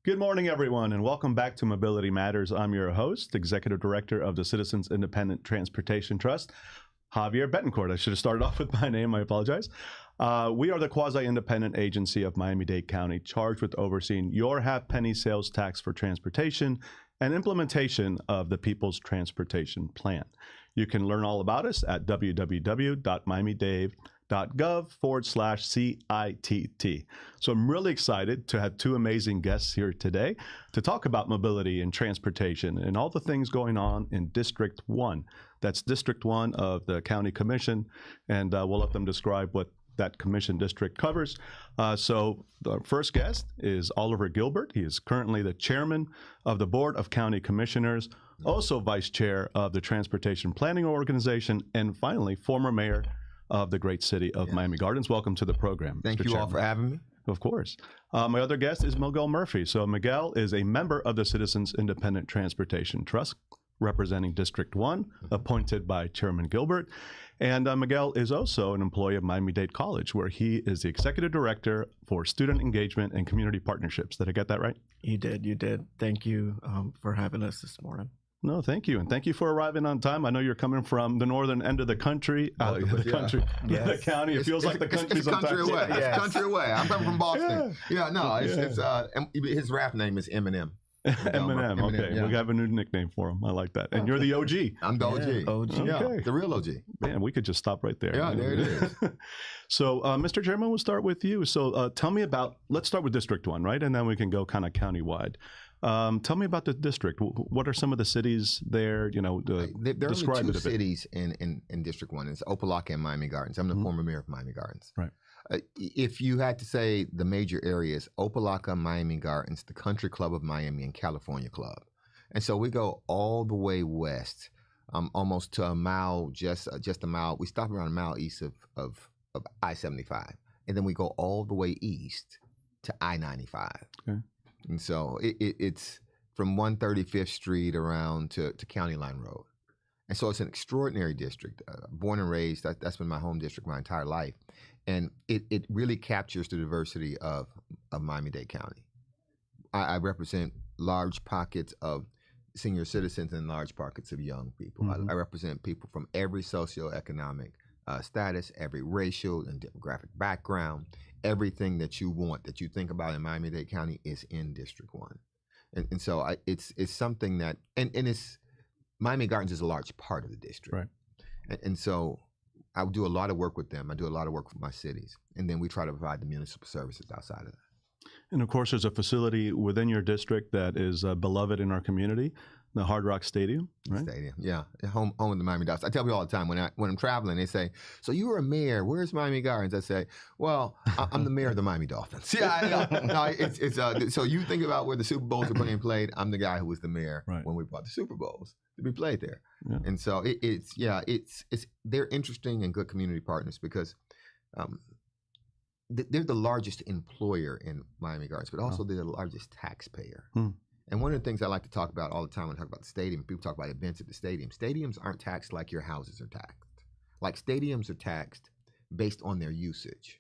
Good morning, everyone, and welcome back to Mobility Matters. I'm your host, Executive Director of the Citizens Independent Transportation Trust, Javier Betancourt. I should have started off with my name. I apologize. We are the quasi-independent agency of Miami-Dade County charged with overseeing your half-penny sales tax for transportation and implementation of the People's Transportation Plan. You can learn all about us at www.miamidade.gov/CITT. So I'm really excited to have two amazing guests here today to talk about mobility and transportation and all the things going on in District 1. That's District 1 of the County Commission, and we'll let them describe what that commission district covers. So the first guest is Oliver Gilbert. He is currently the chairman of the Board of County Commissioners, also vice chair of the Transportation Planning Organization, and finally, former mayor of the great city of Miami Gardens. Welcome to the program. Thank Mr. you Chairman. all for having me. Of course. My other guest is Miguel Murphy. So Miguel is a member of the Citizens Independent Transportation Trust, representing District 1, appointed by Chairman Gilbert. And Miguel is also an employee of Miami-Dade College, where he is the Executive Director for Student Engagement and Community Partnerships. Did I get that right? You did. Thank you for having us this morning. No, thank you. And thank you for arriving on time. I know you're coming from the northern end of the country, the county. It feels like the country's it's country away. Yes. It's country away. I'm coming from Boston. His rap name is Eminem. Eminem. Okay, we have a new nickname for him. I like that. And you're the OG. I'm the OG. OG. Yeah, the real OG. Man, we could just stop right there. Yeah, there it is. So, Mr. Chairman, we'll start with you. So tell me about, let's start with District 1, right? And then we can go kind of countywide. Tell me about the district. What are some of the cities there? You know, there are describe only it two a bit. cities in District 1. It's Opelika and Miami Gardens. I'm the former mayor of Miami Gardens. Right. If you had to say the major areas, Opelika, Miami Gardens, the Country Club of Miami, and California Club. And so we go all the way west, almost to a mile, just a mile. We stop around a mile east of I-75. And then we go all the way east to I-95. Okay. And so it's from 135th Street around to County Line Road. And so it's an extraordinary district. Born and raised, that's been my home district my entire life. And it really captures the diversity of Miami-Dade County. I represent large pockets of senior citizens and large pockets of young people. I represent people from every socioeconomic status, every racial and demographic background. Everything that you want, that you think about in Miami-Dade County is in District 1. And so it's something that, and it's, Miami Gardens is a large part of the district. Right. And so I do a lot of work with them. I do a lot of work with my cities. And then we try to provide the municipal services outside of that. And of course, there's a facility within your district that is beloved in our community, the Hard Rock Stadium, right? Stadium, yeah, home of the Miami Dolphins. I tell people all the time when I'm traveling, they say, "So you were a mayor? Where's Miami Gardens?" I say, "Well, I'm the mayor of the Miami Dolphins." Yeah, no, it's so you think about where the Super Bowls are being played. I'm the guy who was the mayor when we brought the Super Bowls to be played there. Yeah. And so it's they're interesting and good community partners because. They're the largest employer in Miami Gardens, but also they're the largest taxpayer. And one of the things I like to talk about all the time when I talk about the stadium, people talk about events at the stadium. Stadiums aren't taxed like your houses are taxed. Like stadiums are taxed based on their usage.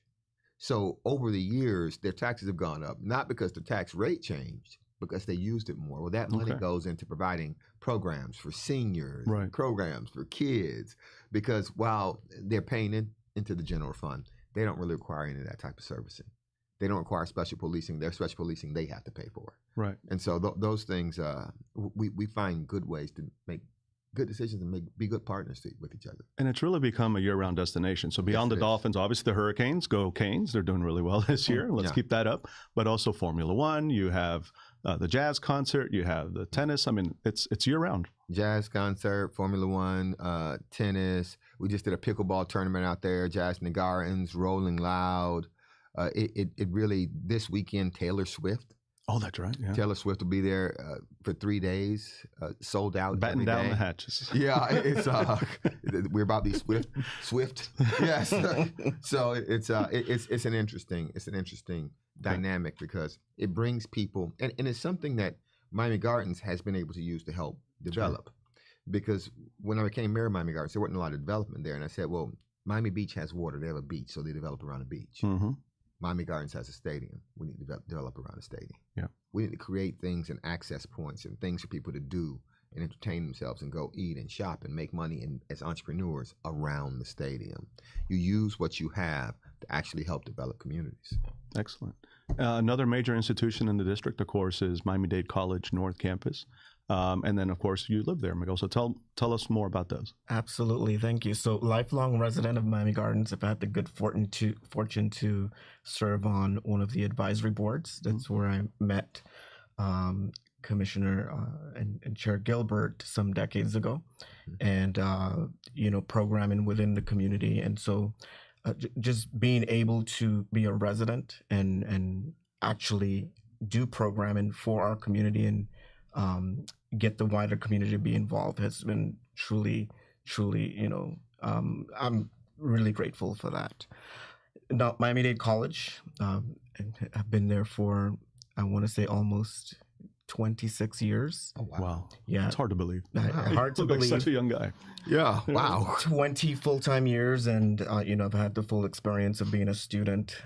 So over the years, their taxes have gone up, not because the tax rate changed, because they used it more. Well, that money goes into providing programs for seniors, programs for kids, because while they're paying into the general fund, they don't really require any of that type of servicing. They don't require special policing. Their special policing they have to pay for. Right. And so those things, we find good ways to make good decisions and be good partners with each other. And it's really become a year-round destination. So beyond the Dolphins, obviously the Hurricanes, go Canes. They're doing really well this year. Let's keep that up. But also Formula One. You have the jazz concert. You have the tennis. I mean, it's year-round. Jazz concert, Formula One, tennis. We just did a pickleball tournament out there. Jazz in the Gardens, Rolling Loud. It really, this weekend, Taylor Swift. Oh, that's right. Yeah. Taylor Swift will be there for 3 days, sold out. Batten down the hatches. Yeah, it's we're about to be swift. Yes. So it's an interesting dynamic because it brings people, and it's something that Miami Gardens has been able to use to help develop. Because when I became mayor of Miami Gardens, there wasn't a lot of development there, and I said, well, Miami Beach has water. They have a beach, so they develop around a beach. Miami Gardens has a stadium. We need to develop around the stadium. Yeah. We need to create things and access points and things for people to do and entertain themselves and go eat and shop and make money as entrepreneurs around the stadium. You use what you have to actually help develop communities. Excellent. Another major institution in the district, of course, is Miami-Dade College North Campus. And then, of course, you live there, Miguel. So tell us more about those. Absolutely. Thank you. So lifelong resident of Miami Gardens. I've had the good fortune to serve on one of the advisory boards. That's where I met Commissioner and Chair Gilbert some decades ago, and, programming within the community. And so just being able to be a resident and actually do programming for our community and get the wider community to be involved has been truly, I'm really grateful for that. Now, Miami-Dade College, I've been there for, I want to say, almost 26 years. Oh, wow. Wow. Yeah. It's hard to believe. Hard to You look like believe. such a young guy. Yeah. Wow. 20 full-time years, and I've had the full experience of being a student,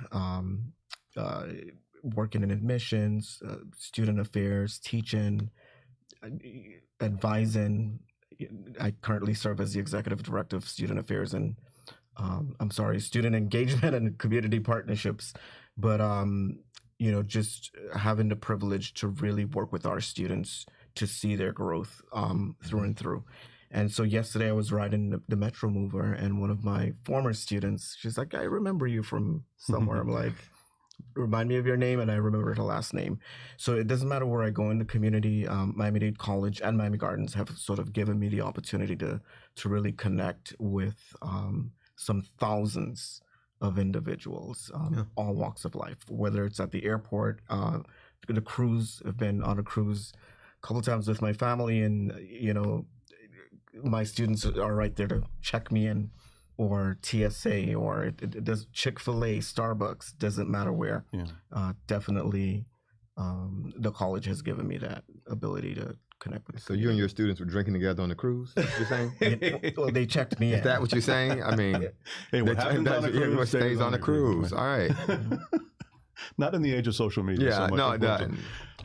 working in admissions, student affairs, teaching, advising. I currently serve as the executive director of student affairs and student engagement and community partnerships. But just having the privilege to really work with our students to see their growth through and through. And so yesterday I was riding the Metro Mover, and one of my former students, she's like, I remember you from somewhere. I'm like, remind me of your name, and I remember her last name. So it doesn't matter where I go in the community, Miami-Dade College and Miami Gardens have sort of given me the opportunity to really connect with some thousands of individuals, all walks of life, whether it's at the airport, the cruise. I've been on a cruise a couple times with my family, and my students are right there to check me in, or TSA, or it does Chick-fil-A, Starbucks, doesn't matter where. Yeah. Definitely, the college has given me that ability to connect with. So you and your students were drinking together on the cruise? That's what you're saying? Well, they checked me in. Is that what you're saying? I mean, Hey, what happens on a cruise what stays on the cruise. All right. Not in the age of social media. Yeah, so much, no, it doesn't.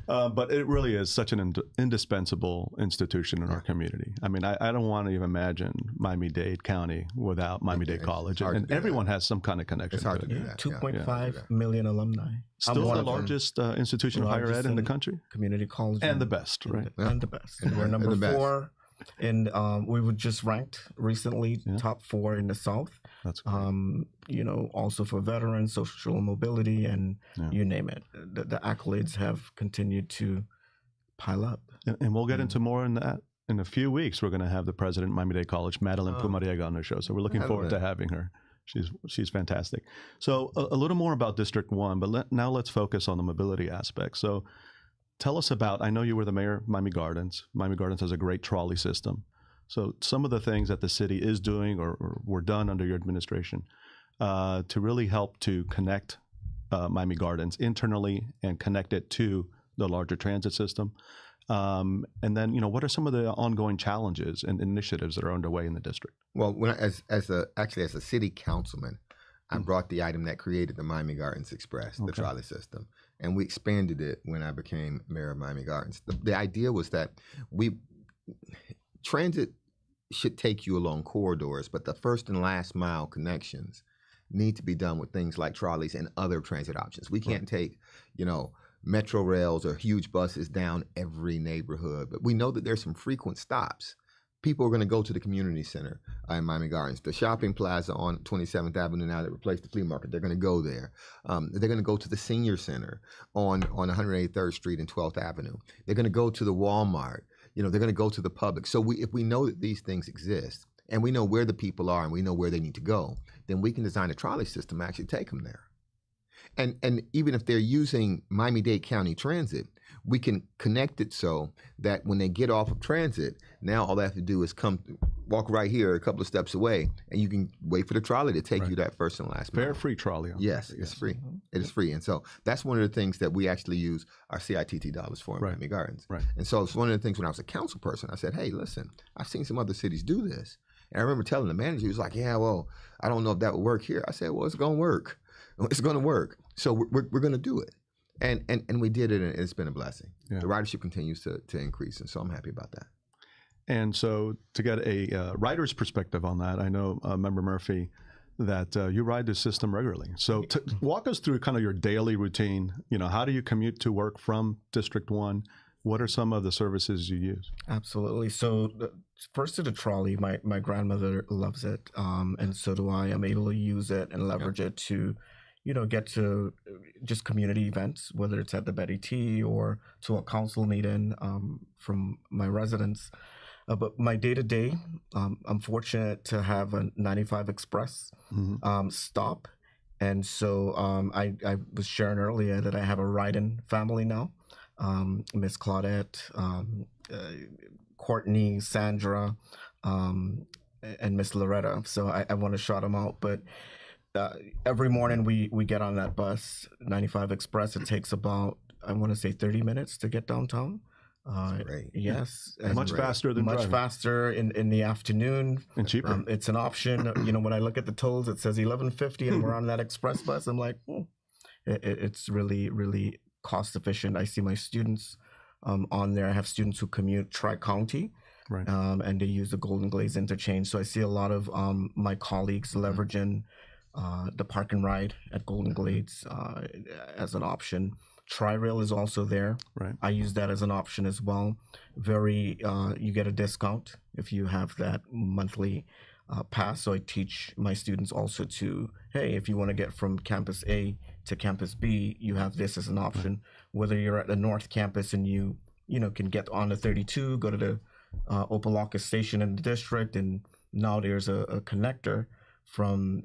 But it really is such an indispensable institution in our community. I mean, I don't want to even imagine Miami-Dade County without Miami-Dade College. And everyone has some kind of connection. It's hard to to it. do that. 2.5 million alumni. Still the largest institution of higher ed in the country? Community college. And the best, right? And the best. And We're the number best. 4. And we were just ranked recently top 4 in the South. That's great. Also for veterans, social mobility, and you name it. The accolades have continued to pile up. And we'll get into more in that. In a few weeks, we're going to have the president of Miami-Dade College, Madeline Pumariega, on our show. So we're looking forward to having her. She's fantastic. So a little more about District 1, but now let's focus on the mobility aspect. So tell us about, I know you were the mayor of Miami Gardens. Miami Gardens has a great trolley system. So some of the things that the city is doing or were done under your administration to really help to connect Miami Gardens internally and connect it to the larger transit system. And then, what are some of the ongoing challenges and initiatives that are underway in the district? Well, as a city councilman, I brought the item that created the Miami Gardens Express, the trolley system, and we expanded it when I became mayor of Miami Gardens. The idea was that transit should take you along corridors, but the first and last mile connections need to be done with things like trolleys and other transit options. We can't take, metro rails or huge buses down every neighborhood, but we know that there's some frequent stops. People are going to go to the community center in Miami Gardens, the shopping plaza on 27th Avenue now that replaced the flea market. They're going to go there. They're going to go to the senior center on 183rd Street and 12th Avenue. They're going to go to the Walmart. They're going to go to the public. So if we know that these things exist and we know where the people are and we know where they need to go, then we can design a trolley system to actually take them there. And even if they're using Miami-Dade County Transit, we can connect it so that when they get off of transit, now all they have to do is walk right here a couple of steps away, and you can wait for the trolley to take you that first and last mile. Fare free trolley. Yes, it's free. It is free. And so that's one of the things that we actually use our CITT dollars for in Miami Gardens. Right. And so it's one of the things when I was a council person, I said, hey, listen, I've seen some other cities do this. And I remember telling the manager, he was like, yeah, well, I don't know if that would work here. I said, well, it's going to work. It's going to work. So we're going to do it. And we did it, and it's been a blessing. Yeah. The ridership continues to increase, and so I'm happy about that. And so to get a rider's perspective on that, I know, Member Murphy, that you ride the system regularly. So walk us through kind of your daily routine. You know, how do you commute to work from District 1? What are some of the services you use? Absolutely. So first to the trolley, my grandmother loves it, and so do I. I'm able to use it and leverage it to, get to just community events, whether it's at the Betty T or to a council meeting from my residence. But my day-to-day, I'm fortunate to have a 95 Express stop. And so I was sharing earlier that I have a ride-in family now. Miss Claudette, Courtney, Sandra, and Miss Loretta. So I want to shout them out. But every morning we get on that bus, 95 Express. It takes about, I want to say 30 minutes to get downtown. Great. Yes. Much faster than driving. Faster in the afternoon. And cheaper. It's an option. When I look at the tolls, it says $11.50 and we're on that express bus. I'm like, it's really, really cost efficient. I see my students on there. I have students who commute tri-county. Right. And they use the Golden Glades interchange. So I see a lot of my colleagues leveraging the park and ride at Golden Glades as an option. Tri-Rail is also there. Right. I use that as an option as well. You get a discount if you have that monthly pass. So I teach my students also hey, if you want to get from campus A to campus B, you have this as an option. Right. Whether you're at the North Campus and you can get on the 32, go to the Opa-locka station in the district, and now there's a connector from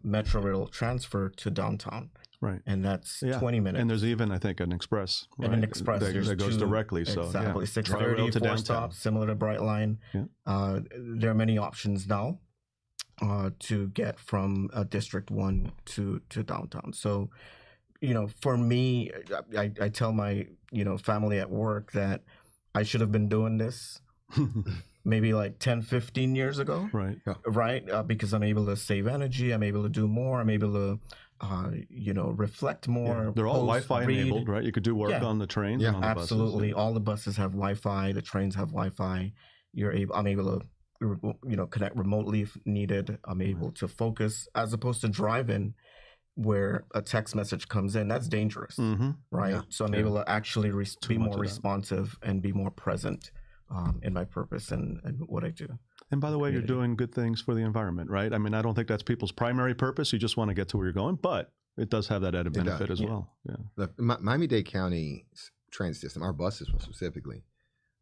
Metro Rail transfer to downtown. Right. And that's 20 minutes. And there's even, I think, an express. Right? And an express. That goes directly. Exactly. So, 6:30, to 4 stops, similar to Brightline. Yeah. There are many options now to get from District 1 to downtown. So, for me, I tell my, family at work that I should have been doing this maybe like 10, 15 years ago. Right. Yeah. Right. Because I'm able to save energy. I'm able to do more. I'm able to reflect more. Yeah. They're all Wi-Fi enabled, right? You could do work on the trains and on the absolutely. buses. All the buses have Wi-Fi. The trains have Wi-Fi. I'm able to, connect remotely if needed. I'm able to focus, as opposed to driving where a text message comes in. That's dangerous, right? Yeah. So I'm able to actually be more responsive and be more present in my purpose and what I do. And by the way, you're doing good things for the environment, right? I mean, I don't think that's people's primary purpose. You just want to get to where you're going, but it does have that added benefit as well. Yeah. Look, Miami-Dade County transit system, our buses specifically,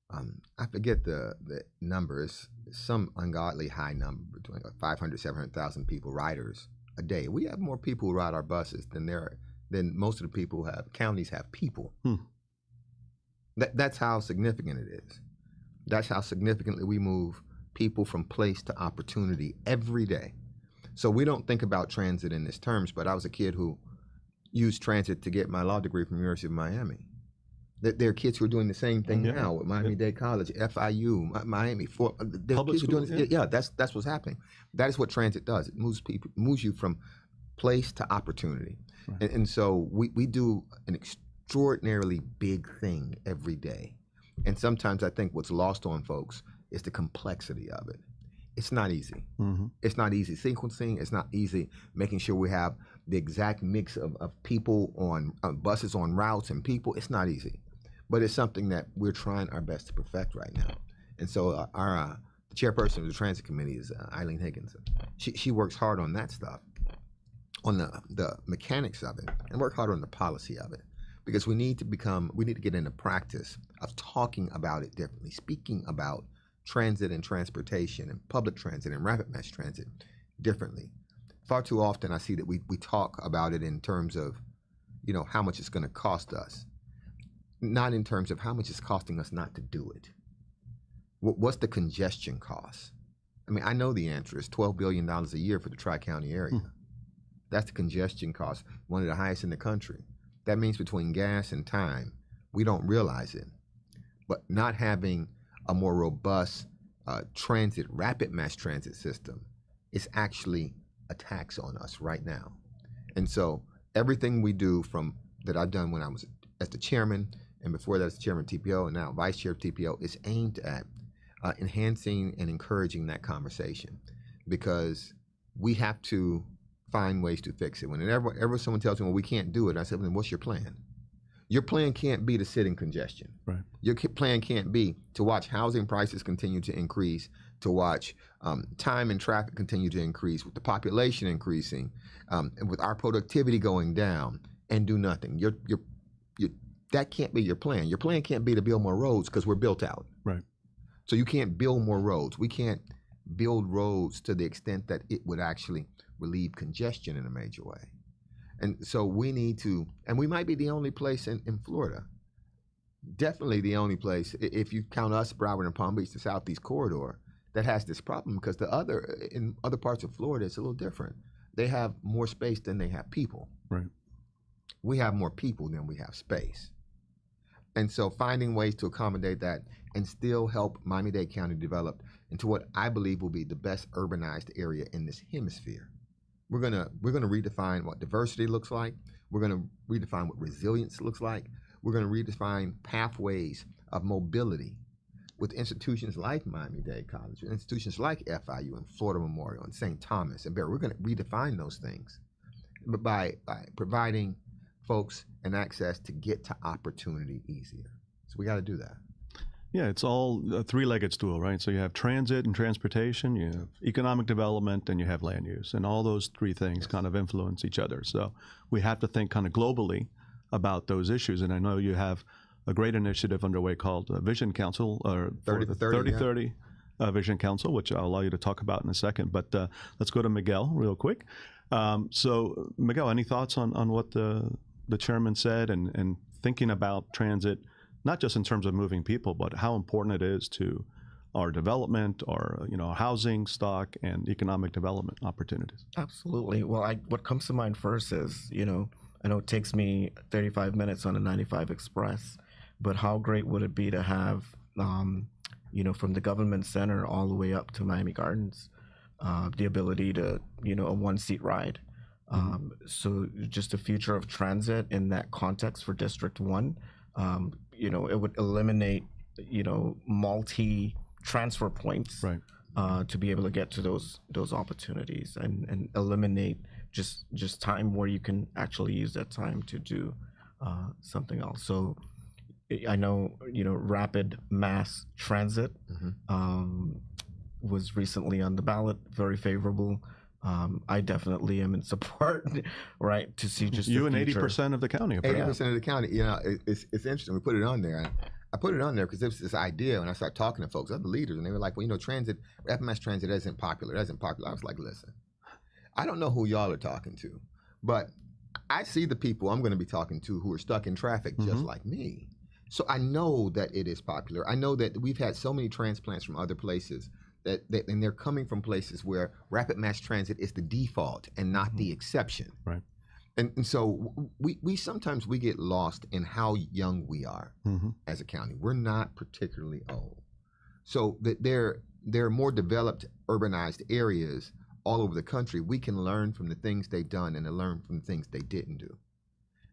I forget the numbers, some ungodly high number, between 500, 700,000 people, riders a day. We have more people who ride our buses than most of the people counties have people. That's how significant it is. That's how significantly we move people from place to opportunity every day. So we don't think about transit in these terms, but I was a kid who used transit to get my law degree from the University of Miami. There are kids who are doing the same thing now with Miami-Dade College, FIU, Miami. Public schools, that's what's happening. That is what transit does. It moves you from place to opportunity. Right. And so we do an extraordinarily big thing every day. And sometimes I think what's lost on folks is the complexity of it. It's not easy. It's not easy sequencing. It's not easy making sure we have the exact mix of people on buses, on routes, and people. It's not easy. But it's something that we're trying our best to perfect right now. And so our the chairperson of the transit committee is Eileen Higginson. She works hard on that stuff, on the mechanics of it, and work hard on the policy of it. Because we need to get into practice of talking about it differently, speaking about transit and transportation and public transit and rapid mass transit differently. Far too often I see that we talk about it in terms of, how much it's going to cost us, not in terms of how much it's costing us not to do it. What's the congestion cost? I mean, I know the answer is $12 billion a year for the Tri-County area. That's the congestion cost, one of the highest in the country. That means between gas and time, we don't realize it. But not having a more robust rapid mass transit system is actually a tax on us right now. And so everything we do that I've done when I was as the chairman, and before that as chairman of TPO, and now vice chair of TPO, is aimed at enhancing and encouraging that conversation, because we have to find ways to fix it. Whenever someone tells me, well, we can't do it, I said, well, then what's your plan? Your plan can't be to sit in congestion. Right. Your plan can't be to watch housing prices continue to increase, to watch time and traffic continue to increase, with the population increasing, and with our productivity going down, and do nothing. That can't be your plan. Your plan can't be to build more roads, because we're built out. Right. So you can't build more roads. We can't build roads to the extent that it would actually relieve congestion in a major way. And so we need to, and we might be the only place in Florida, definitely the only place, if you count us, Broward and Palm Beach, the Southeast Corridor, that has this problem, because in other parts of Florida, it's a little different. They have more space than they have people. Right. We have more people than we have space. And so finding ways to accommodate that and still help Miami-Dade County develop into what I believe will be the best urbanized area in this hemisphere. We're gonna redefine what diversity looks like. We're gonna redefine what resilience looks like. We're gonna redefine pathways of mobility with institutions like Miami-Dade College, institutions like FIU and Florida Memorial and St. Thomas and Barry. We're gonna redefine those things by providing folks an access to get to opportunity easier. So we got to do that. Yeah, it's all a three-legged stool, right? So you have transit and transportation, you have economic development, and you have land use. And all those three things kind of influence each other. So we have to think kind of globally about those issues. And I know you have a great initiative underway called Vision Council, or 3030 Vision Council, which I'll allow you to talk about in a second. But let's go to Miguel real quick. So Miguel, any thoughts on what the chairman said, and thinking about transit, not just in terms of moving people, but how important it is to our development, our housing stock, and economic development opportunities? Absolutely. Well, what comes to mind first is, I know it takes me 35 minutes on a 95 Express, but how great would it be to have, from the government center all the way up to Miami Gardens, the ability to, a one-seat ride. So just the future of transit in that context for District 1, it would eliminate, multi-transfer points, right, to be able to get to those opportunities, and eliminate just time where you can actually use that time to do something else. So I know, rapid mass transit was recently on the ballot, very favorable. I definitely am in support, right, to see just you the and future. 80% of the county. 80% of the county. It's interesting. We put it on there. I put it on there because there was this idea when I started talking to folks, other leaders, and they were like, well, transit, FMS transit isn't popular. I was like, listen, I don't know who y'all are talking to, but I see the people I'm going to be talking to who are stuck in traffic just like me. So I know that it is popular. I know that we've had so many transplants from other places and they're coming from places where rapid mass transit is the default and not the exception. Right. And so we sometimes we get lost in how young we are as a county. We're not particularly old. So that there are more developed urbanized areas all over the country. We can learn from the things they've done and to learn from the things they didn't do.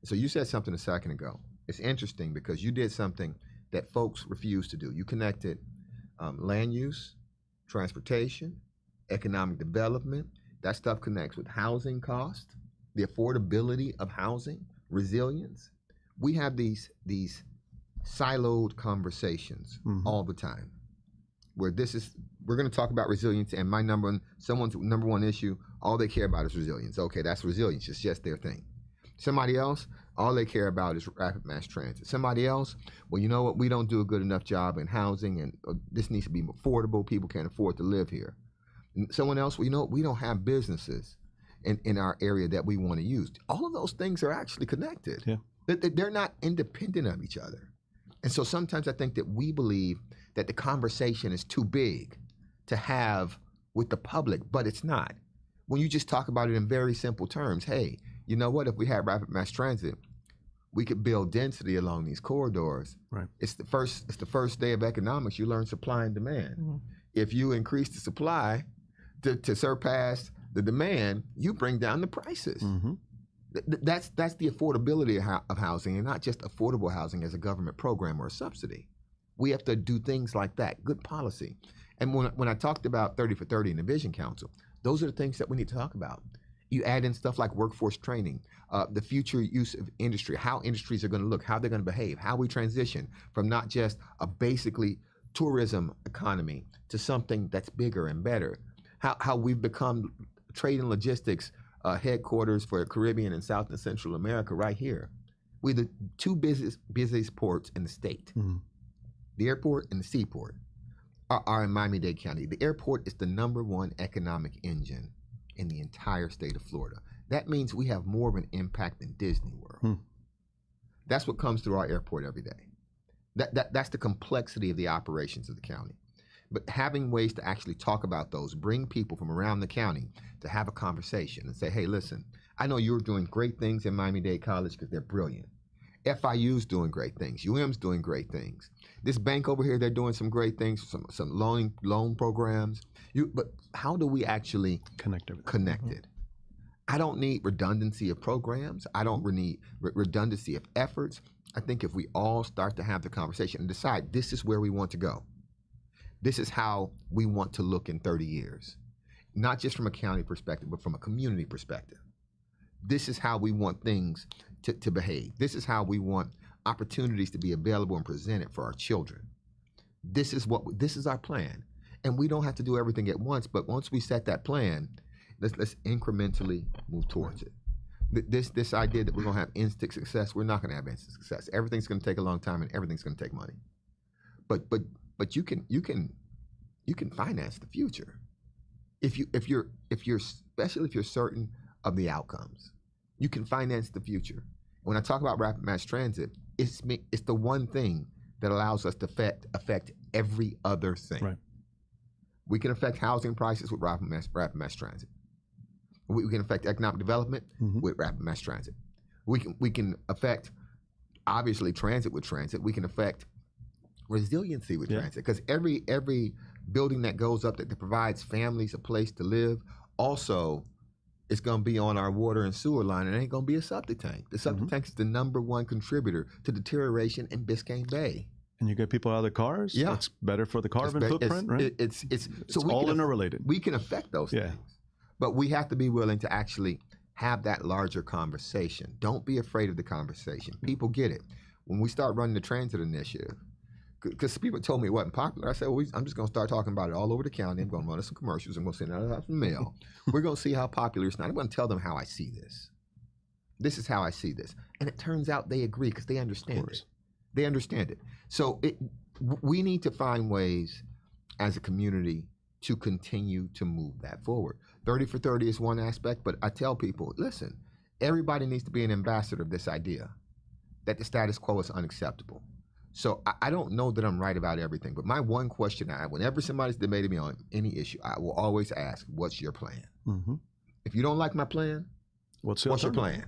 So you said something a second ago. It's interesting because you did something that folks refuse to do. You connected land use, transportation, economic development. That stuff connects with housing cost, the affordability of housing, resilience. We have these siloed conversations all the time, where we're going to talk about resilience, and someone's number one issue, all they care about is resilience. Okay, that's resilience. It's just their thing. Somebody else, all they care about is rapid mass transit. Somebody else, well, you know what? We don't do a good enough job in housing, and this needs to be affordable. People can't afford to live here. And someone else, well, you know what? We don't have businesses in our area that we want to use. All of those things are actually connected. Yeah. They're not independent of each other. And so sometimes I think that we believe that the conversation is too big to have with the public, but it's not. When you just talk about it in very simple terms, hey, you know what? If we had rapid mass transit, we could build density along these corridors. Right. It's the first day of economics. You learn supply and demand. If you increase the supply to surpass the demand, you bring down the prices. That's the affordability of housing, and not just affordable housing as a government program or a subsidy. We have to do things like that, good policy. And when I talked about 30 for 30 in the Vision Council, those are the things that we need to talk about. You add in stuff like workforce training, the future use of industry, how industries are going to look, how they're going to behave, how we transition from not just a basically tourism economy to something that's bigger and better, how we've become trade and logistics headquarters for the Caribbean and South and Central America right here. We're the two busiest ports in the state. Mm-hmm. The airport and the seaport are in Miami-Dade County. The airport is the #1 economic engine in the entire state of Florida. That means we have more of an impact than Disney World. Hmm. That's what comes through our airport every day. That's the complexity of the operations of the county. But having ways to actually talk about those, bring people from around the county to have a conversation and say, hey, listen, I know you're doing great things in Miami-Dade College because they're brilliant. FIU's doing great things. UM's doing great things. This bank over here, they're doing some great things, some loan programs. But how do we actually connect it? Mm-hmm. I don't need redundancy of programs. I don't need redundancy of efforts. I think if we all start to have the conversation and decide this is where we want to go, this is how we want to look in 30 years, not just from a county perspective, but from a community perspective. This is how we want things to behave. This is how we want opportunities to be available and presented for our children. This is our plan. And we don't have to do everything at once, but once we set that plan, let's incrementally move towards it. This idea that we're going to have instant success, we're not going to have instant success. Everything's going to take a long time, and everything's going to take money. But you can finance the future if you're especially if you're certain of the outcomes. You can finance the future. When I talk about rapid mass transit, it's the one thing that allows us to affect every other thing. Right. We can affect housing prices with rapid mass transit. We can affect economic development with rapid mass transit. We can affect, obviously, transit with transit. We can affect resiliency with transit, because every building that goes up that provides families a place to live also is going to be on our water and sewer line. It ain't going to be a septic tank. The septic tank is the #1 contributor to deterioration in Biscayne Bay. And you get people out of their cars. Yeah, it's better for the carbon footprint, right? It's all interrelated. We can affect those things, but we have to be willing to actually have that larger conversation. Don't be afraid of the conversation. People get it. When we start running the transit initiative, because people told me it wasn't popular, I said, well, I'm just going to start talking about it all over the county. I'm going to run some commercials. I'm going to send out some mail. We're going to see how popular it's not. I'm going to tell them how I see this. This is how I see this. And it turns out they agree because they understand it. They understand it. So we need to find ways as a community to continue to move that forward. 30 for 30 is one aspect, but I tell people, listen, everybody needs to be an ambassador of this idea that the status quo is unacceptable. So I don't know that I'm right about everything, but my one question, whenever somebody's debated me on any issue, I will always ask, what's your plan? Mm-hmm. If you don't like my plan, what's your plan?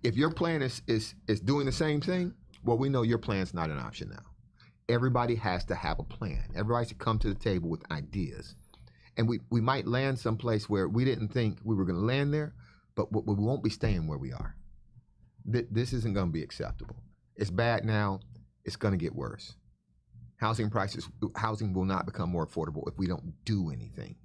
If your plan is doing the same thing, well, we know your plan's not an option now. Everybody has to have a plan. Everybody should come to the table with ideas. And we might land someplace where we didn't think we were going to land there, but we won't be staying where we are. This isn't going to be acceptable. It's bad now. It's going to get worse. Housing will not become more affordable if we don't do anything.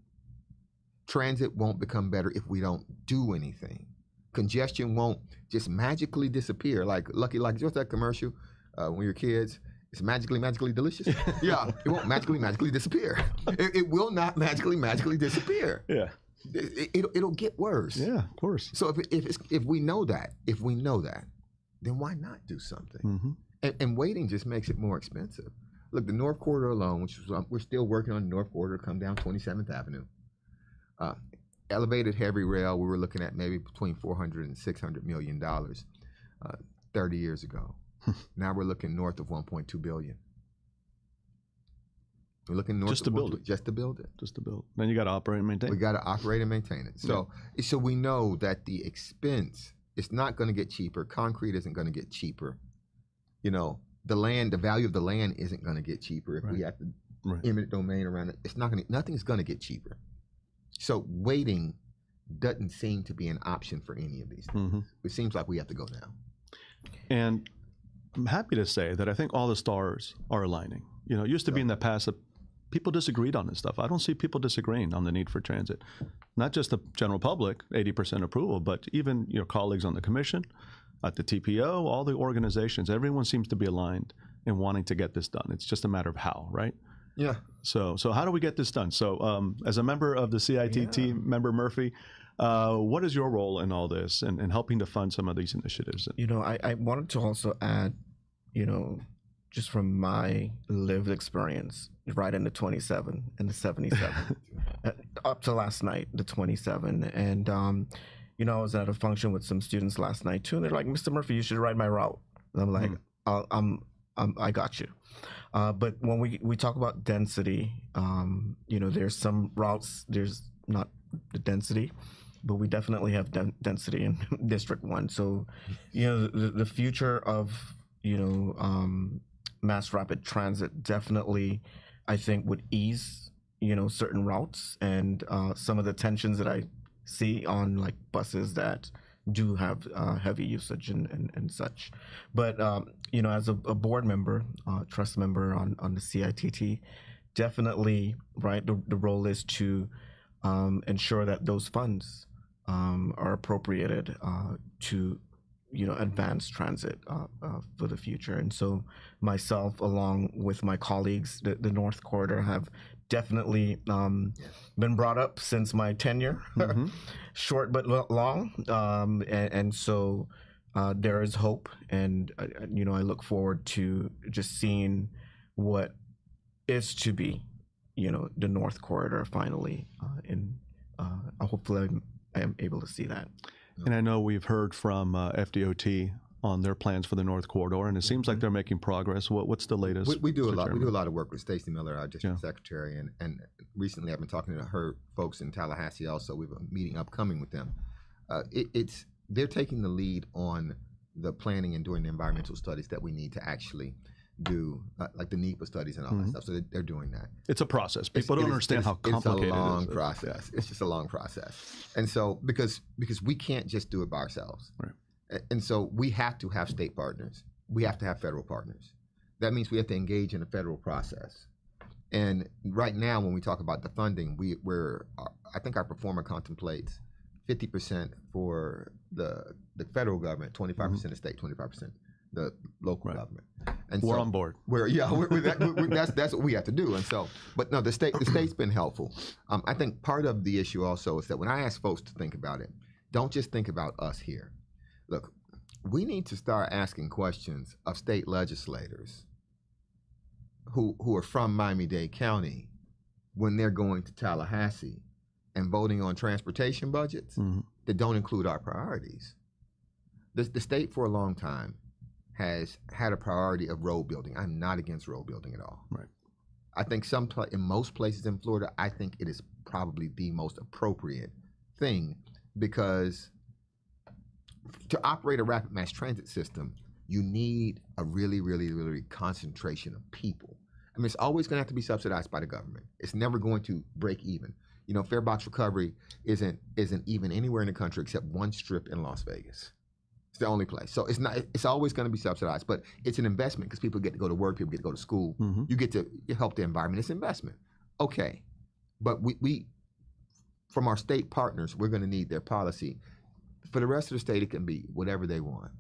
Transit won't become better if we don't do anything. Congestion won't just magically disappear. Like Lucky, what's that commercial when you're kids? It's magically delicious. Yeah, it won't magically disappear. It will not magically disappear. Yeah, it'll get worse. Yeah, of course. So if we know that, then why not do something? Mm-hmm. And waiting just makes it more expensive. Look, the North Corridor alone, which we're still working on the North Corridor, come down 27th Avenue. Elevated heavy rail, we were looking at maybe between $400 and $600 million 30 years ago. Now we're looking north of $1.2 billion. We're looking north just to build it. Just to build it. Just to build. Then you got to operate and maintain it. We got to operate and maintain it. So we know that the expense is not going to get cheaper. Concrete isn't going to get cheaper. You know, the value of the land isn't going to get cheaper if we have the eminent domain around it. Nothing's going to get cheaper. So waiting doesn't seem to be an option for any of these things. It seems like we have to go now. And I'm happy to say that I think all the stars are aligning. You know, it used to be in the past that people disagreed on this stuff. I don't see people disagreeing on the need for transit. Not just the general public, 80% approval, but even your colleagues on the commission, at the TPO, all the organizations, everyone seems to be aligned in wanting to get this done. It's just a matter of how, right? Yeah. So how do we get this done? So as a member of the CITT, Member Murphy, what is your role in all this and helping to fund some of these initiatives? You know, I wanted to also add, you know, just from my lived experience, right in the 27 and the 77, up to last night, the 27. And, you know, I was at a function with some students last night too, and they're like, Mr. Murphy, you should ride my route. And I'm like, I got you. But when we talk about density, you know, there's some routes, there's not the density, but we definitely have density in District 1. So, you know, the future of, you know, mass rapid transit definitely, I think, would ease, you know, certain routes and some of the tensions that I see on like buses that do have heavy usage and such. But, you know, as a board member, trust member on the CITT, definitely, right, the role is to ensure that those funds are appropriated to, you know, advance transit for the future. And so myself, along with my colleagues, the North Corridor have definitely been brought up since my tenure, short but long. And so there is hope. And, you know, I look forward to just seeing what is to be, you know, the North Corridor finally. And hopefully I am able to see that. And I know we've heard from FDOT on their plans for the North Corridor, and it seems like they're making progress. What's the latest? We do a lot. We do a lot of work with Stacey Miller, our district secretary, and recently I've been talking to her folks in Tallahassee. Also, we have a meeting upcoming with them. They're taking the lead on the planning and doing the environmental studies that we need to actually do, like the NEPA studies and all that stuff. So they're doing that. It's a process. People don't understand how complicated it is. It's a long process. It's just a long process. And so because we can't just do it by ourselves. Right. And so we have to have state partners. We have to have federal partners. That means we have to engage in a federal process. And right now, when we talk about the funding, I think our performer contemplates 50% for the federal government, 25% the state, 25% the local government. And we're so on board. That's what we have to do. And so, but no, the state's been helpful. I think part of the issue also is that when I ask folks to think about it, don't just think about us here. Look, we need to start asking questions of state legislators who are from Miami-Dade County when they're going to Tallahassee and voting on transportation budgets that don't include our priorities. The state for a long time has had a priority of road building. I'm not against road building at all. Right. I think in most places in Florida, I think it is probably the most appropriate thing, because to operate a rapid mass transit system, you need a really, really, really concentration of people. I mean, it's always going to have to be subsidized by the government. It's never going to break even. You know, fare box recovery isn't even anywhere in the country except one strip in Las Vegas. It's the only place. So it's always going to be subsidized, but it's an investment because people get to go to work, people get to go to school. You get to help the environment. It's investment. Okay. But we from our state partners, we're going to need their policy. For the rest of the state, it can be whatever they want.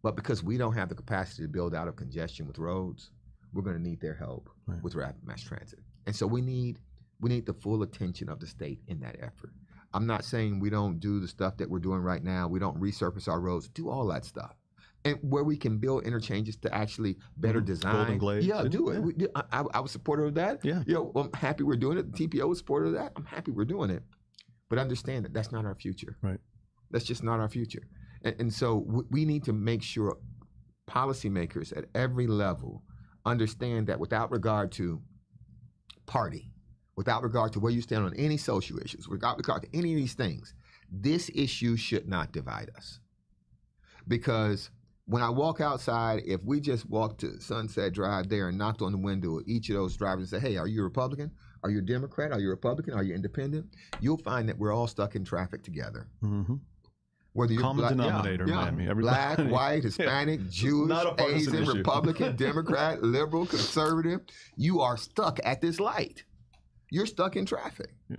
But because we don't have the capacity to build out of congestion with roads, we're going to need their help with rapid mass transit. And so we need the full attention of the state in that effort. I'm not saying we don't do the stuff that we're doing right now. We don't resurface our roads. Do all that stuff. And where we can build interchanges to actually better design. Golden Glades. Yeah, do it. I was supportive of that. Yeah. You know, I'm happy we're doing it. The TPO was supportive of that. I'm happy we're doing it. But understand that that's not our future. Right. That's just not our future. And so we need to make sure policymakers at every level understand that without regard to party, without regard to where you stand on any social issues, without regard to any of these things, this issue should not divide us. Because When I walk outside, if we just walk to Sunset Drive there and knocked on the window of each of those drivers and say, hey, are you a Republican? Are you a Democrat? Are you a Republican? Are you independent? You'll find that we're all stuck in traffic together. Mm-hmm. Whether you're common denominator in Miami. Black, white, Hispanic, Jewish, Asian, issue. Republican, Democrat, liberal, conservative, you are stuck at this light. You're stuck in traffic. Yeah.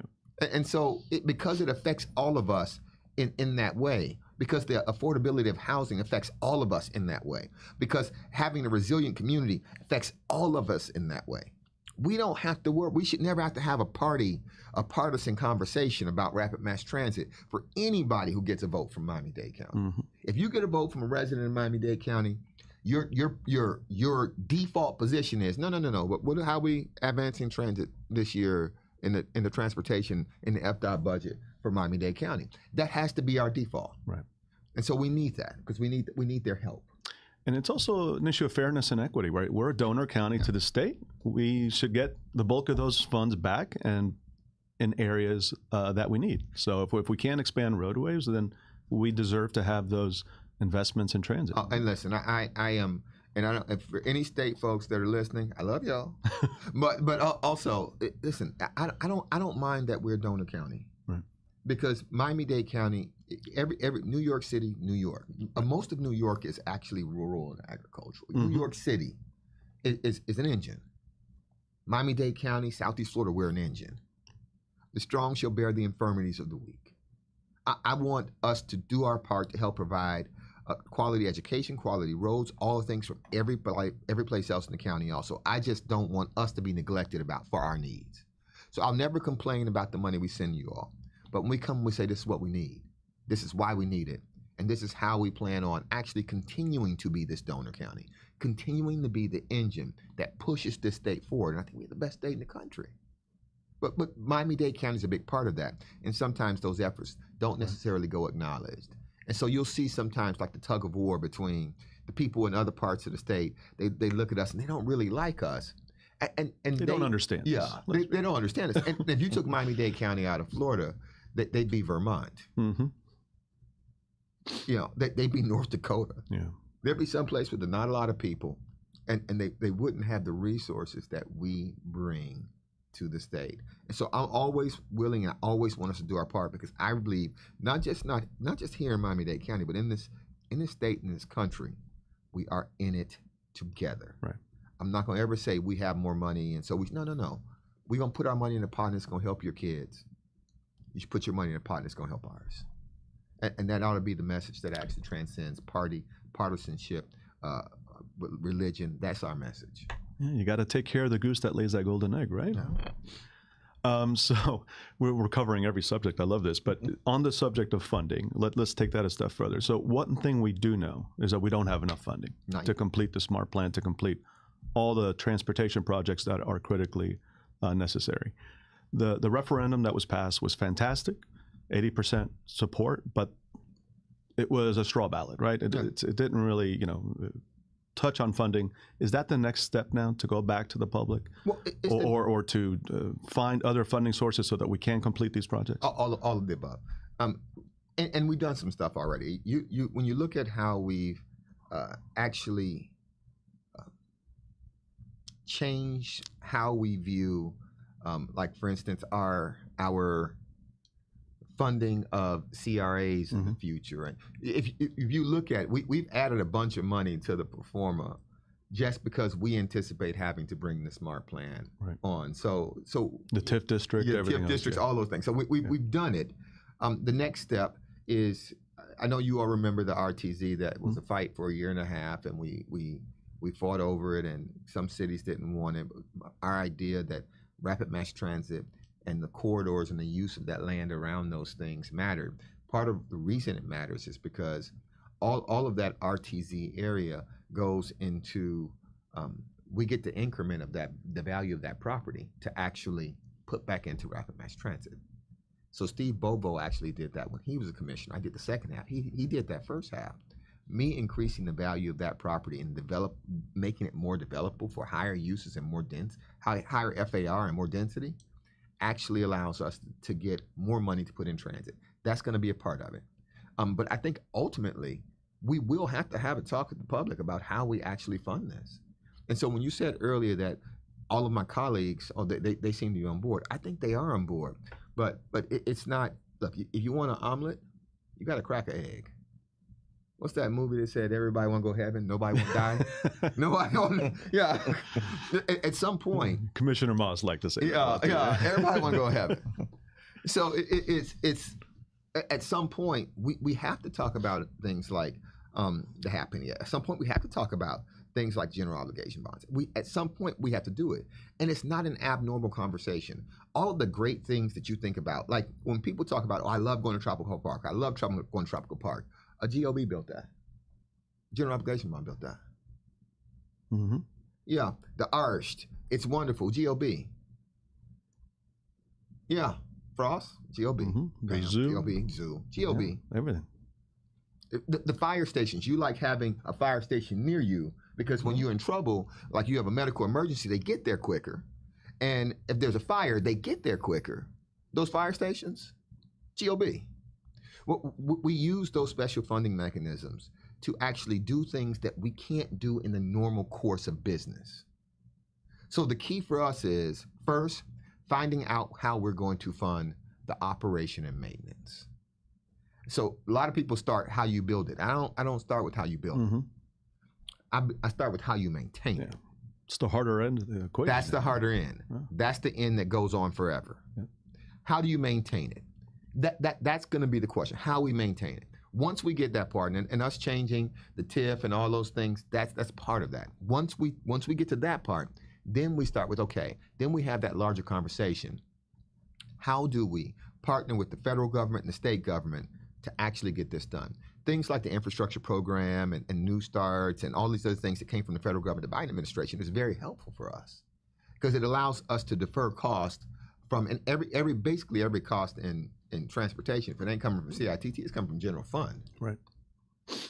And so because it affects all of us in that way, because the affordability of housing affects all of us in that way, because having a resilient community affects all of us in that way. We don't have to worry. We should never have to have a partisan conversation about rapid mass transit for anybody who gets a vote from Miami-Dade County. Mm-hmm. If you get a vote from a resident in Miami-Dade County, your default position is no. But how are we advancing transit this year in the transportation in the FDOT budget for Miami-Dade County? That has to be our default. Right. And so we need that because we need their help. And it's also an issue of fairness and equity, right? We're a donor county to the state. We should get the bulk of those funds back and in areas that we need. So if we can't expand roadways, then we deserve to have those investments in transit. And listen, I am, and I don't, if for any state folks that are listening, I love y'all. but also, listen, I don't mind that we're a donor county. Right. Because Miami-Dade County, every New York City, New York, most of New York is actually rural and agricultural. Mm-hmm. New York City is an engine. Miami-Dade County, Southeast Florida, we're an engine. The strong shall bear the infirmities of the weak. I want us to do our part to help provide quality education, quality roads, all the things from every place else in the county also. I just don't want us to be neglected for our needs. So I'll never complain about the money we send you all. But when we come, we say this is what we need. This is why we need it. And this is how we plan on actually continuing to be this donor county, continuing to be the engine that pushes this state forward. And I think we have the best state in the country. But Miami-Dade County is a big part of that. And sometimes those efforts don't necessarily go acknowledged. And so you'll see sometimes like the tug of war between the people in other parts of the state. They look at us and they don't really like us. And they don't understand. Yeah, they don't understand us. And if you took Miami-Dade County out of Florida, they'd be Vermont. Mm-hmm. You know, they'd be North Dakota. Yeah. There'd be someplace with not a lot of people, and they wouldn't have the resources that we bring to the state. And so I'm always willing, and I always want us to do our part because I believe not just here in Miami-Dade County, but in this state, in this country, we are in it together. Right. I'm not going to ever say we have more money, and so no. We're going to put our money in a pot and it's going to help your kids. You should put your money in a pot and it's going to help ours. And that ought to be the message that actually transcends partisanship, religion. That's our message. Yeah, you got to take care of the goose that lays that golden egg, right? No. So we're covering every subject. I love this. But on the subject of funding, let's take that a step further. So one thing we do know is that we don't have enough funding to complete the SMART plan, to complete all the transportation projects that are critically necessary. The referendum that was passed was fantastic, 80% support, but it was a straw ballot, right? It didn't really, touch on funding. Is that the next step now, to go back to the public, or to find other funding sources so that we can complete these projects? All of the above. And we've done some stuff already. When you look at how we've actually changed how we view, like for instance, our funding of CRAs in the future. And if you look at, we've added a bunch of money to the pro forma just because we anticipate having to bring the SMART plan on. So the TIF district, everything TIF districts, all those things. So we've done it. The next step is, I know you all remember the RTZ that was a fight for a year and a half, and we fought over it, and some cities didn't want it. But our idea that rapid mass transit and the corridors and the use of that land around those things matter. Part of the reason it matters is because all of that RTZ area goes into, we get the increment of that, the value of that property to actually put back into rapid mass transit. So Steve Bovo actually did that when he was a commissioner. I did the second half. He did that first half. Me increasing the value of that property and making it more developable for higher uses and more dense, higher FAR and more density, actually allows us to get more money to put in transit. That's going to be a part of it. But I think ultimately, we will have to have a talk with the public about how we actually fund this. And so when you said earlier that all of my colleagues, they seem to be on board, I think they are on board. But it's not, look, if you want an omelet, you got to crack an egg. What's that movie that said everybody want to go to heaven, nobody want to die? Nobody, yeah. At some point. Commissioner Moss liked to say that. Yeah, everybody want to go to heaven. So it's at some point, we have to talk about things like the happening. At some point, we have to talk about things like general obligation bonds. At some point, we have to do it. And it's not an abnormal conversation. All of the great things that you think about, like when people talk about, oh, I love going to Tropical Park. I love going to Tropical Park. A GOB built that. General obligation bond built that. Mm-hmm. Yeah, the ARST, it's wonderful. GOB. Yeah, Frost, GOB. Mm-hmm. The zoo. GOB, zoo. GOB. Yeah, everything. The fire stations, you like having a fire station near you because when you're in trouble, like you have a medical emergency, they get there quicker. And if there's a fire, they get there quicker. Those fire stations, GOB. We use those special funding mechanisms to actually do things that we can't do in the normal course of business. So the key for us is, first, finding out how we're going to fund the operation and maintenance. So a lot of people start how you build it. I don't start with how you build it. I start with how you maintain it. It's the harder end of the equation. That's the harder end. Yeah. That's the end that goes on forever. Yeah. How do you maintain it? That's going to be the question. How we maintain it. Once we get that part, and us changing the TIF and all those things, that's part of that. Once we get to that part, then we start with, okay, then we have that larger conversation. How do we partner with the federal government and the state government to actually get this done? Things like the infrastructure program and New Starts and all these other things that came from the federal government, the Biden administration, is very helpful for us because it allows us to defer cost from basically every cost in transportation. If it ain't coming from CITT, it's coming from general fund. Right.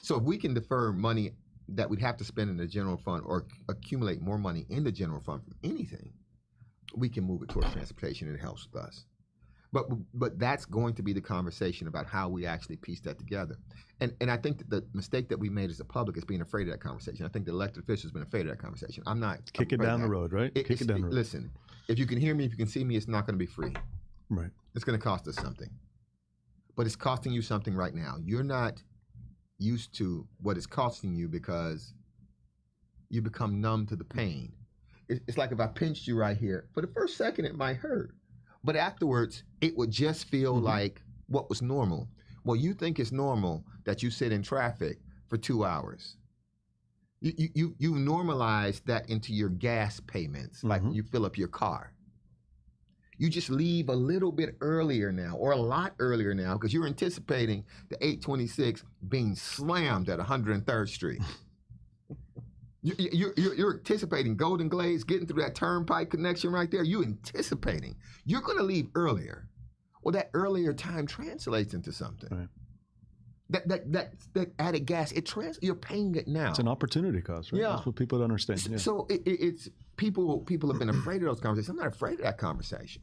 So if we can defer money that we'd have to spend in the general fund or accumulate more money in the general fund from anything, we can move it towards transportation and it helps with us. But that's going to be the conversation about how we actually piece that together. And I think that the mistake that we made as a public is being afraid of that conversation. I think the elected officials have been afraid of that conversation. I'm not. Kick it down the road, right? Kick it down the road. Listen, if you can hear me, if you can see me, it's not going to be free. Right. It's going to cost us something. But it's costing you something right now. You're not used to what it's costing you because you become numb to the pain. It's like if I pinched you right here. For the first second, it might hurt. But afterwards, it would just feel like what was normal. Well, you think it's normal that you sit in traffic for 2 hours. You normalize that into your gas payments, like when you fill up your car. You just leave a little bit earlier now, or a lot earlier now, because you're anticipating the 826 being slammed at 103rd Street. You're anticipating Golden Glades, getting through that turnpike connection right there. You're anticipating. You're going to leave earlier. Well, that earlier time translates into something. Right. That added gas, you're paying it now. It's an opportunity cost, right? Yeah. That's what people don't understand. Yeah. So it's people have been afraid of those conversations. I'm not afraid of that conversation.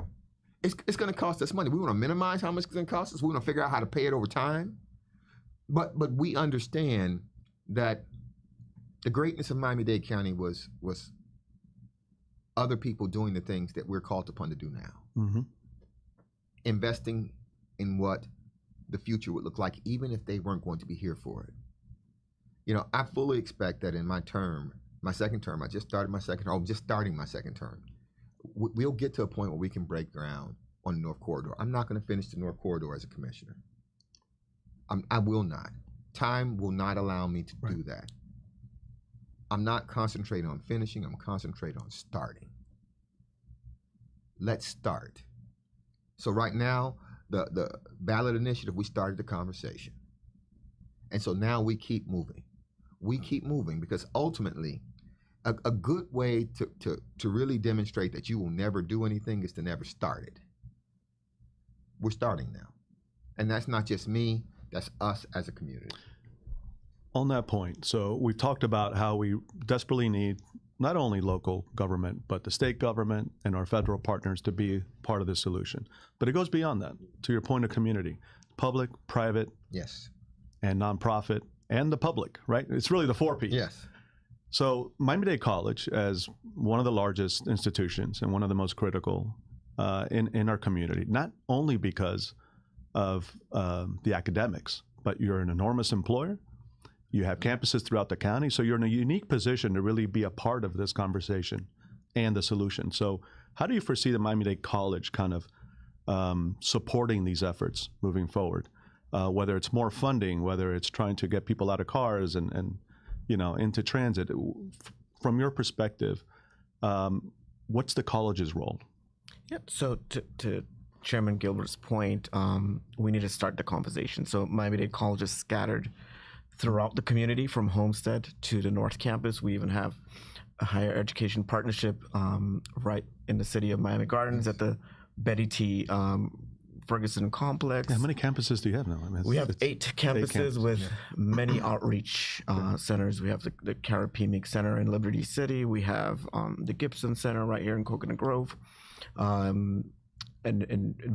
It's going to cost us money. We want to minimize how much it's going to cost us. We want to figure out how to pay it over time. But we understand that the greatness of Miami-Dade County was other people doing the things that we're called upon to do now. Investing in what the future would look like, even if they weren't going to be here for it. You know, I fully expect that in my second term, I'm just starting my second term, we'll get to a point where we can break ground on the North Corridor. I'm not going to finish the North Corridor as a commissioner. I will not. Time will not allow me to do that. I'm not concentrating on finishing, I'm concentrating on starting. Let's start. So right now, the ballot initiative, we started the conversation. And so now we keep moving. We keep moving because ultimately, a good way to really demonstrate that you will never do anything is to never start it. We're starting now. And that's not just me, that's us as a community. On that point, so we've talked about how we desperately need not only local government, but the state government and our federal partners to be part of the solution. But it goes beyond that, to your point of community, public, private, yes, and nonprofit, and the public, right? It's really the 4 P. Yes. So Miami-Dade College, as one of the largest institutions and one of the most critical in our community, not only because of the academics, but you're an enormous employer. You have campuses throughout the county, so you're in a unique position to really be a part of this conversation and the solution. So how do you foresee the Miami-Dade College kind of supporting these efforts moving forward? Whether it's more funding, whether it's trying to get people out of cars and into transit. From your perspective, what's the college's role? Yeah, so to Chairman Gilbert's point, we need to start the conversation. So Miami-Dade College is scattered throughout the community from Homestead to the North Campus. We even have a higher education partnership right in the city of Miami Gardens at the Betty T. Ferguson Complex. How many campuses do you have now? I mean, we have 8 campuses with many outreach centers. We have the Carapemic Center in Liberty City. We have the Gibson Center right here in Coconut Grove. And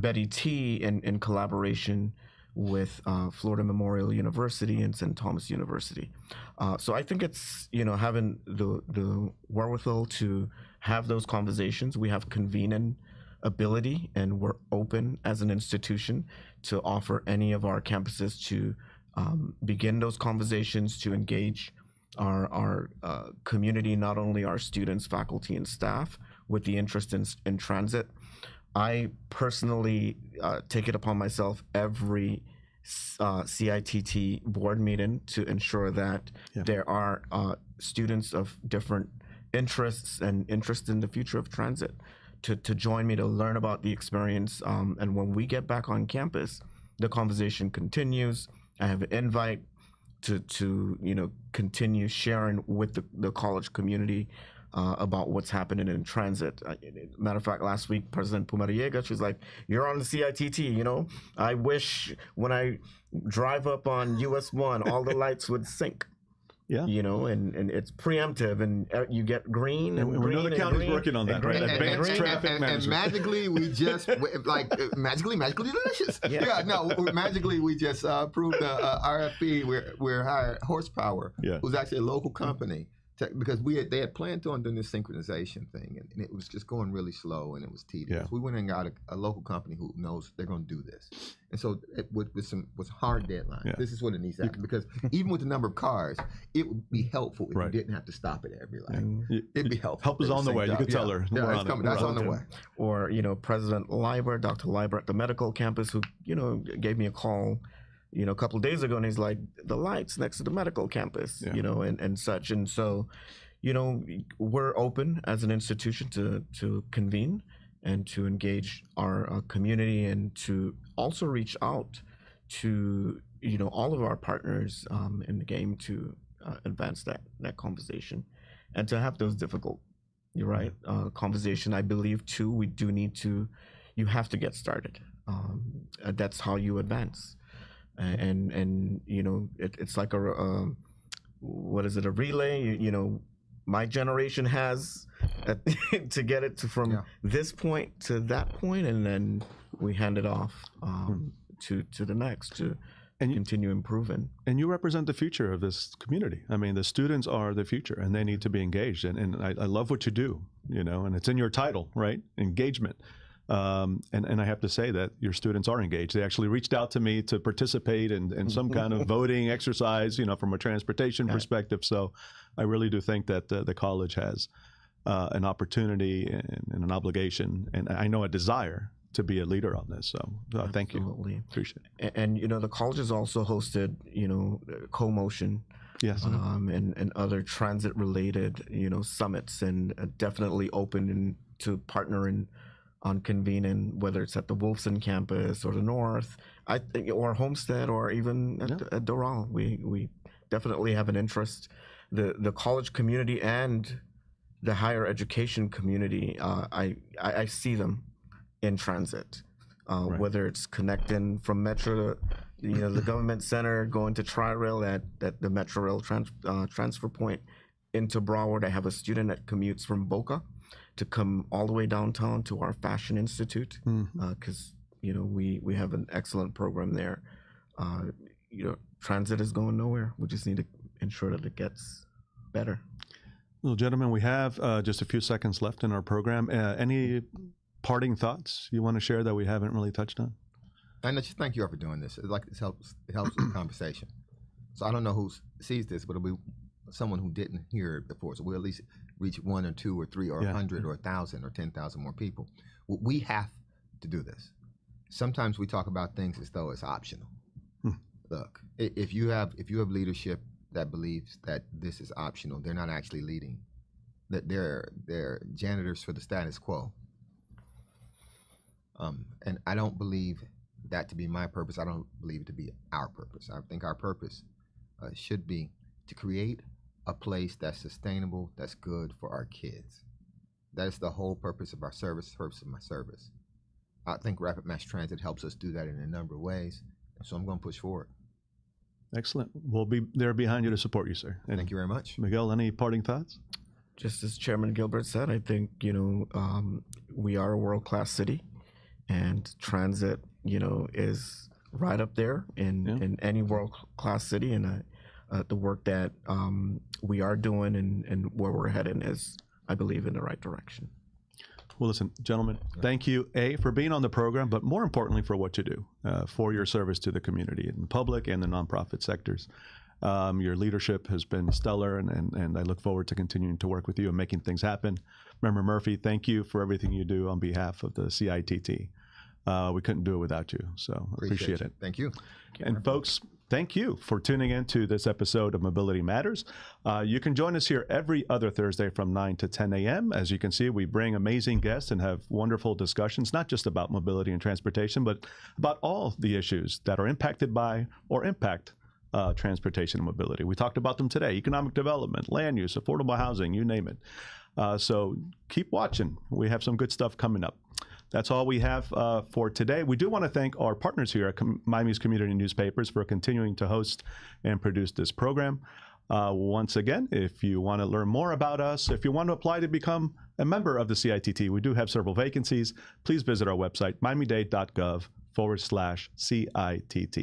Betty T in collaboration with Florida Memorial University and St. Thomas University. So I think it's, having the wherewithal to have those conversations. We have convening ability, and we're open as an institution to offer any of our campuses to begin those conversations, to engage our community, not only our students, faculty, and staff, with the interest in transit. I personally take it upon myself every CITT board meeting to ensure that there are students of different interests and interest in the future of transit to join me to learn about the experience. And when we get back on campus, the conversation continues. I have an invite to continue sharing with the college community about what's happening in transit. Matter of fact, last week, President Pumariega, she was like, "You're on the CITT, I wish when I drive up on US 1, all the lights would sync." Yeah. And it's preemptive, and you get green. And we know the county's working on that, right? Advanced traffic management. And magically, we just, magically delicious. Yeah, no, magically, we just approved the RFP. We're hired Horsepower, who's actually a local company. Because they had planned on doing this synchronization thing, and it was just going really slow, and it was tedious. Yeah. We went and got a local company who knows they're going to do this, and so with was hard deadline. Yeah. This is what it needs to happen, because even with the number of cars, it would be helpful if you didn't have to stop at every light. It'd be helpful. Help is on the way. You could tell her. Yeah, it's coming. That's on the way. Or President Liber, Dr. Liber at the medical campus, who gave me a call a couple of days ago, and he's like, the lights next to the medical campus, and such. And so, we're open as an institution to convene and to engage our community, and to also reach out to, all of our partners in the game to advance that conversation and to have those difficult, you're right, conversation. I believe too, we do need to, you have to get started. That's how you advance. And it's like a relay. My generation has to get it from this point to that point, and then we hand it off to the next to continue improving. And you represent the future of this community. I mean, the students are the future, and they need to be engaged. And I love what you do, and it's in your title, right? Engagement. And I have to say that your students are engaged. They actually reached out to me to participate in some kind of voting exercise, from a transportation perspective. So I really do think that the college has an opportunity and an obligation, and I know a desire to be a leader on this. So thank you. Appreciate it. And the college has also hosted, co-motion. Yes. And other transit-related, summits, and definitely open to partnering on convening, whether it's at the Wolfson campus or the North, or Homestead, or even at Doral. We definitely have an interest. The college community and the higher education community, I see them in transit, whether it's connecting from Metro to the government center, going to Tri-Rail at the Metro Rail transfer point into Broward. I have a student that commutes from Boca to come all the way downtown to our Fashion Institute, because we have an excellent program there. transit is going nowhere. We just need to ensure that it gets better. Well, gentlemen, we have just a few seconds left in our program. Any parting thoughts you want to share that we haven't really touched on? And just thank you all for doing this. It helps with the conversation. So I don't know who sees this, but it'll be someone who didn't hear it before. So we'll at least reach 1 or 2 or 3 or 100 or 1,000 or 10,000 more people. We have to do this. Sometimes we talk about things as though it's optional. Look, if you have leadership that believes that this is optional, they're not actually leading. That they're janitors for the status quo. And I don't believe that to be my purpose. I don't believe it to be our purpose. I think our purpose should be to create a place that's sustainable, that's good for our kids. That is the whole purpose of our service, the purpose of my service. I think Rapid Mass Transit helps us do that in a number of ways, and so I'm going to push forward. Excellent. We'll be there behind you to support you, sir. And thank you very much. Miguel, any parting thoughts? Just as Chairman Gilbert said, I think, we are a world-class city, and transit, is right up there in any world-class city, and the work that we are doing and where we're heading is, I believe, in the right direction. Well, listen, gentlemen, thank you, for being on the program, but more importantly for what you do, for your service to the community in the public and the nonprofit sectors. Your leadership has been stellar, and I look forward to continuing to work with you and making things happen. Member Murphy, thank you for everything you do on behalf of the CITT. We couldn't do it without you, so appreciate it. Thank you. And folks, thank you for tuning in to this episode of Mobility Matters. You can join us here every other Thursday from 9 to 10 a.m. As you can see, we bring amazing guests and have wonderful discussions, not just about mobility and transportation, but about all the issues that are impacted by or impact transportation and mobility. We talked about them today: economic development, land use, affordable housing, you name it. So keep watching. We have some good stuff coming up. That's all we have for today. We do want to thank our partners here at Miami's Community Newspapers for continuing to host and produce this program. Once again, if you want to learn more about us, if you want to apply to become a member of the CITT, we do have several vacancies. Please visit our website, miamidade.gov/CITT.